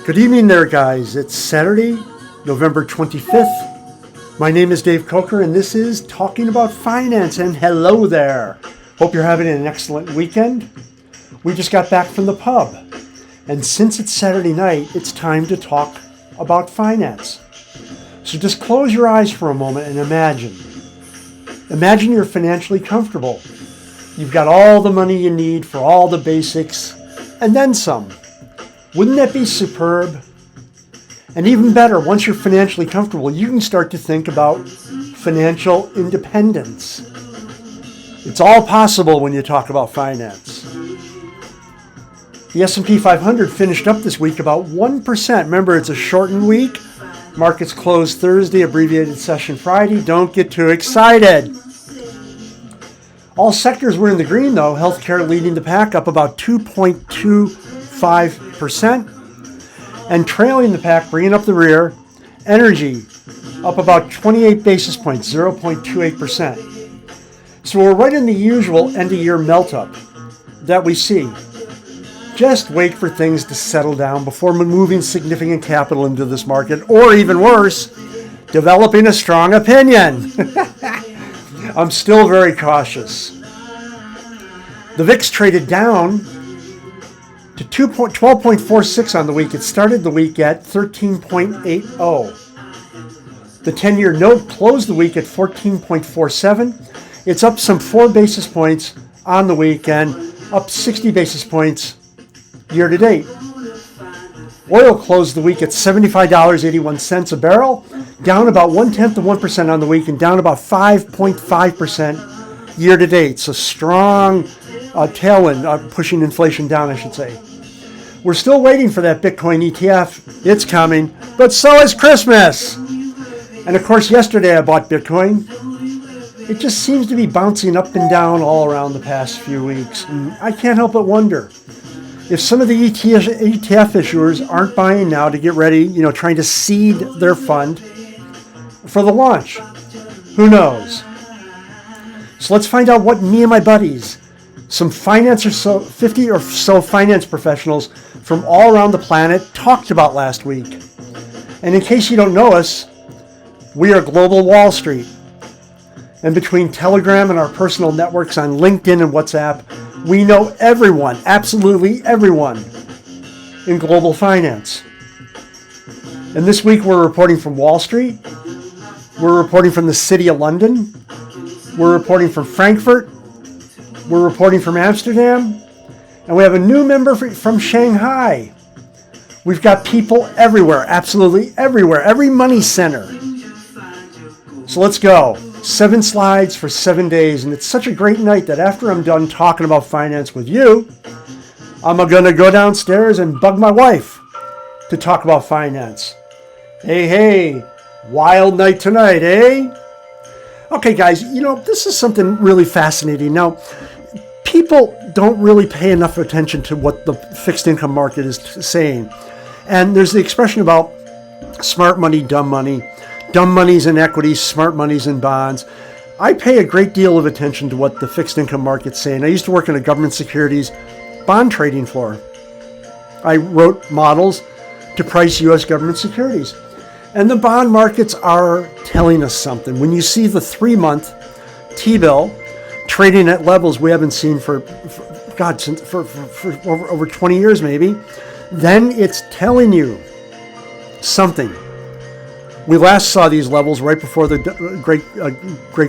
Good evening there, guys. It's Saturday, November 25th. My name is Dave Coker, and this is Talking About Finance. And hello there. Hope you're having an excellent weekend. We just got back from the pub. And since it's Saturday night, it's time to talk about finance. So just close your eyes for a moment and imagine. Imagine you're financially comfortable. You've got all the money you need for all the basics, and then some. Wouldn't that be superb? And even better, once you're financially comfortable, you can start to think about financial independence. It's all possible when you talk about finance. The S&P 500 finished up this week about 1%. Remember, it's a shortened week. Markets closed Thursday, abbreviated session Friday. Don't get too excited. All sectors were in the green, though. Healthcare leading the pack, up about 2.25%. And trailing the pack, bringing up the rear, energy up about 28 basis points, 0.28%. So we're right in the usual end-of-year melt-up that we see. Just wait for things to settle down before moving significant capital into this market, or even worse, developing a strong opinion. I'm still very cautious. The VIX traded down to 12.46 on the week. It started the week at 13.80. The 10-year note closed the week at 14.47. It's up some 4 basis points on the week and up 60 basis points year to date. Oil closed the week at $75.81 a barrel, down about 0.1% on the week and down about 5.5% year to date. So strong tailwind pushing inflation down, I should say. We're still waiting for that Bitcoin ETF. It's coming, but so is Christmas. And of course, yesterday I bought Bitcoin. It just seems to be bouncing up and down all around the past few weeks. And I can't help but wonder if some of the ETF issuers aren't buying now to get ready, trying to seed their fund for the launch. Who knows? So let's find out what me and my buddies, some 50 or so finance professionals from all around the planet, talked about last week. And in case you don't know us, we are Global Wall Street. And between Telegram and our personal networks on LinkedIn and WhatsApp, we know everyone, absolutely everyone, in global finance. And this week we're reporting from Wall Street. We're reporting from the City of London. We're reporting from Frankfurt. We're reporting from Amsterdam. And we have a new member from Shanghai. We've got people everywhere, absolutely everywhere, every money center. So let's go. 7 slides for 7 days. And it's such a great night that after I'm done talking about finance with you, I'm going to go downstairs and bug my wife to talk about finance. Hey, wild night tonight, eh? Okay, guys, this is something really fascinating. Now, people don't really pay enough attention to what the fixed income market is saying. And there's the expression about smart money, dumb money. Dumb money's in equities, smart money's in bonds. I pay a great deal of attention to what the fixed income market's saying. I used to work in a government securities bond trading floor. I wrote models to price U.S. government securities. And the bond markets are telling us something. When you see the 3-month T-bill trading at levels we haven't seen for over 20 years maybe, then it's telling you something. We last saw these levels right before the great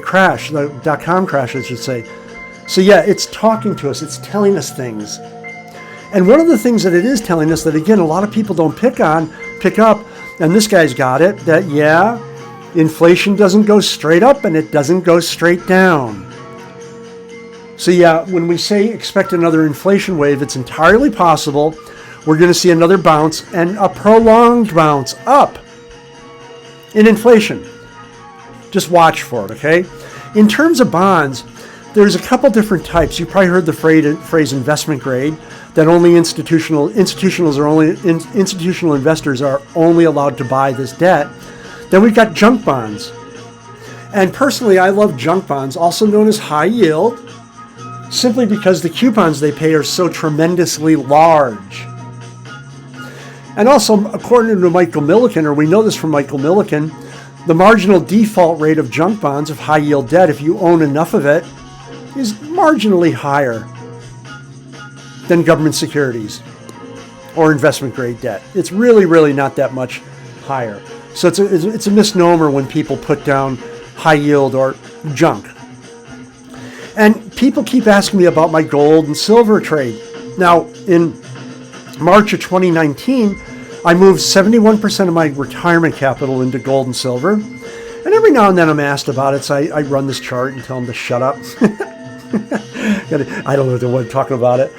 crash, the .com crash, I should say. So yeah, it's talking to us. It's telling us things. And one of the things that it is telling us that, again, a lot of people don't pick up, and this guy's got it, that, yeah, inflation doesn't go straight up and it doesn't go straight down. So yeah, when we say expect another inflation wave, it's entirely possible we're going to see another bounce and a prolonged bounce up in inflation. Just watch for it, okay? In terms of bonds, there's a couple different types. You probably heard the phrase investment grade, that only institutional investors are only allowed to buy this debt. Then we've got junk bonds. And personally, I love junk bonds, also known as high yield, simply because the coupons they pay are so tremendously large. And also, according to Michael Milliken, or we know this from Michael Milliken, the marginal default rate of junk bonds, of high yield debt, if you own enough of it, is marginally higher than government securities or investment grade debt. It's really, really not that much higher. So it's a misnomer when people put down high yield or junk. And people keep asking me about my gold and silver trade. Now, in March of 2019, I moved 71% of my retirement capital into gold and silver. And every now and then I'm asked about it, so I run this chart and tell them to shut up. I don't know what I'm talking about it.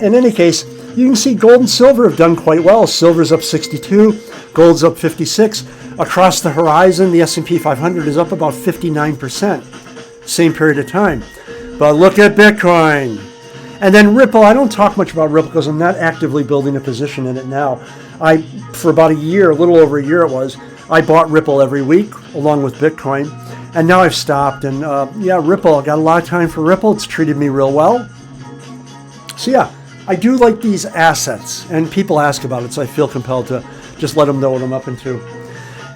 In any case, you can see gold and silver have done quite well. Silver's up 62, gold's up 56. Across the horizon, the S&P 500 is up about 59%, same period of time. But look at Bitcoin. And then Ripple, I don't talk much about Ripple because I'm not actively building a position in it now. For about a year, a little over a year it was, I bought Ripple every week along with Bitcoin. And now I've stopped. And Ripple, I got a lot of time for Ripple. It's treated me real well. So yeah, I do like these assets. And people ask about it, so I feel compelled to just let them know what I'm up into.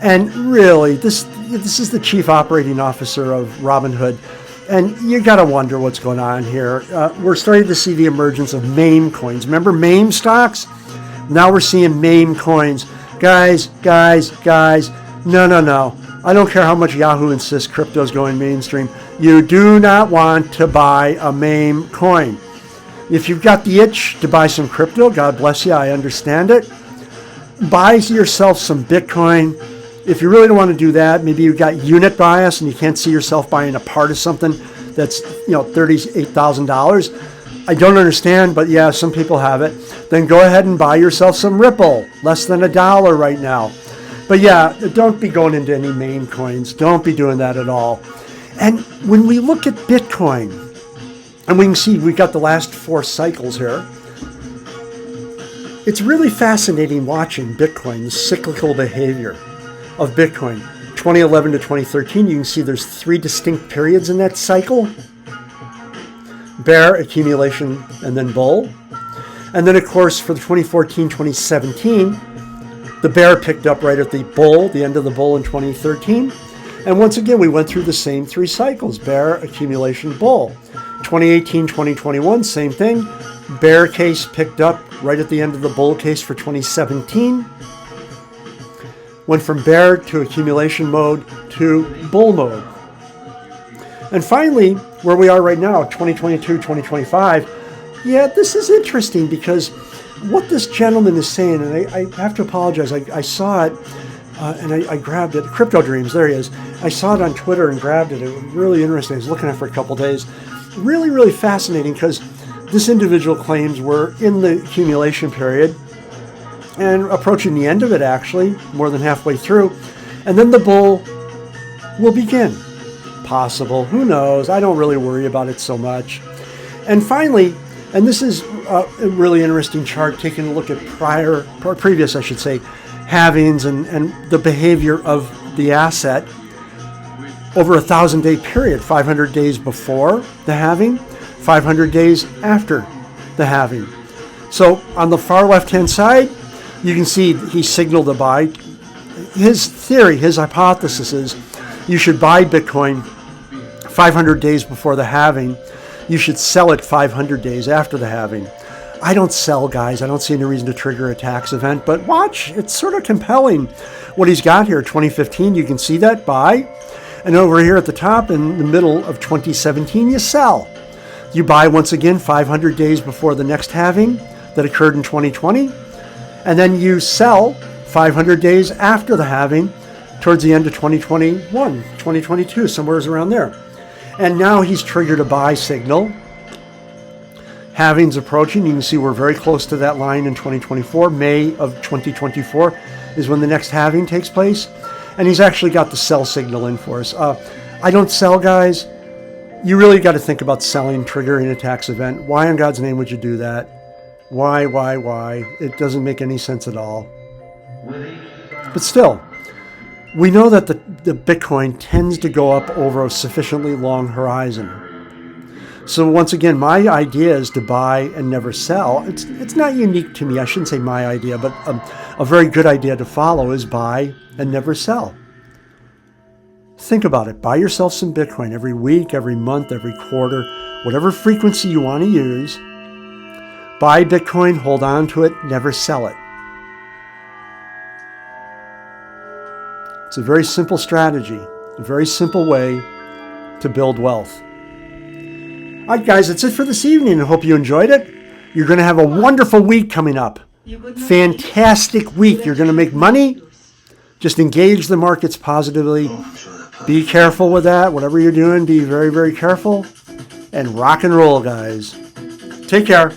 And really, this is the chief operating officer of Robinhood. And you got to wonder what's going on here. We're starting to see the emergence of meme coins. Remember meme stocks? Now we're seeing meme coins. Guys, no. I don't care how much Yahoo insists crypto's going mainstream. You do not want to buy a meme coin. If you've got the itch to buy some crypto, God bless you, I understand it. Buy yourself some Bitcoin. If you really don't want to do that, maybe you've got unit bias and you can't see yourself buying a part of something that's, $38,000. I don't understand, but yeah, some people have it. Then go ahead and buy yourself some Ripple, less than $1 right now. But yeah, don't be going into any meme coins. Don't be doing that at all. And when we look at Bitcoin, and we can see we got the last 4 cycles here, it's really fascinating watching Bitcoin, the cyclical behavior of Bitcoin. 2011 to 2013, you can see there's 3 distinct periods in that cycle. Bear, accumulation, and then bull. And then, of course, for the 2014-2017, the bear picked up right at the bull, the end of the bull in 2013. And once again, we went through the same 3 cycles, bear, accumulation, bull. 2018-2021, same thing. Bear case picked up right at the end of the bull case for 2017. Went from bear to accumulation mode to bull mode. And finally, where we are right now, 2022, 2025, yeah, this is interesting because what this gentleman is saying, and I have to apologize, I saw it and I grabbed it. Crypto Dreams, there he is. I saw it on Twitter and grabbed it. It was really interesting. I was looking at it for a couple days. Really, really fascinating because this individual claims we're in the accumulation period and approaching the end of it, actually, more than halfway through. And then the bull will begin. Possible. Who knows? I don't really worry about it so much. And finally, and this is a really interesting chart, taking a look at previous, halvings and the behavior of the asset over a 1,000-day period, 500 days before the halving, 500 days after the halving. So on the far left-hand side, you can see he signaled a buy. His theory, his hypothesis is you should buy Bitcoin 500 days before the halving. You should sell it 500 days after the halving. I don't sell, guys. I don't see any reason to trigger a tax event, but watch. It's sort of compelling what he's got here. 2015, you can see that, buy. And over here at the top in the middle of 2017, you sell. You buy once again 500 days before the next halving that occurred in 2020. And then you sell 500 days after the halving towards the end of 2021, 2022, somewhere around there. And now he's triggered a buy signal. Halving's approaching. You can see we're very close to that line in 2024. May of 2024 is when the next halving takes place. And he's actually got the sell signal in for us. I don't sell, guys. You really got to think about selling, triggering a tax event. Why in God's name would you do that? Why? It doesn't make any sense at all. But still, we know that the Bitcoin tends to go up over a sufficiently long horizon. So once again, my idea is to buy and never sell. It's not unique to me. I shouldn't say my idea, but a very good idea to follow is buy and never sell. Think about it. Buy yourself some Bitcoin every week, every month, every quarter, whatever frequency you want to use. Buy Bitcoin, hold on to it, never sell it. It's a very simple strategy, a very simple way to build wealth. All right, guys, that's it for this evening. I hope you enjoyed it. You're going to have a wonderful week coming up. Fantastic week. You're going to make money. Just engage the markets positively. Be careful with that. Whatever you're doing, be very, very careful. And rock and roll, guys. Take care.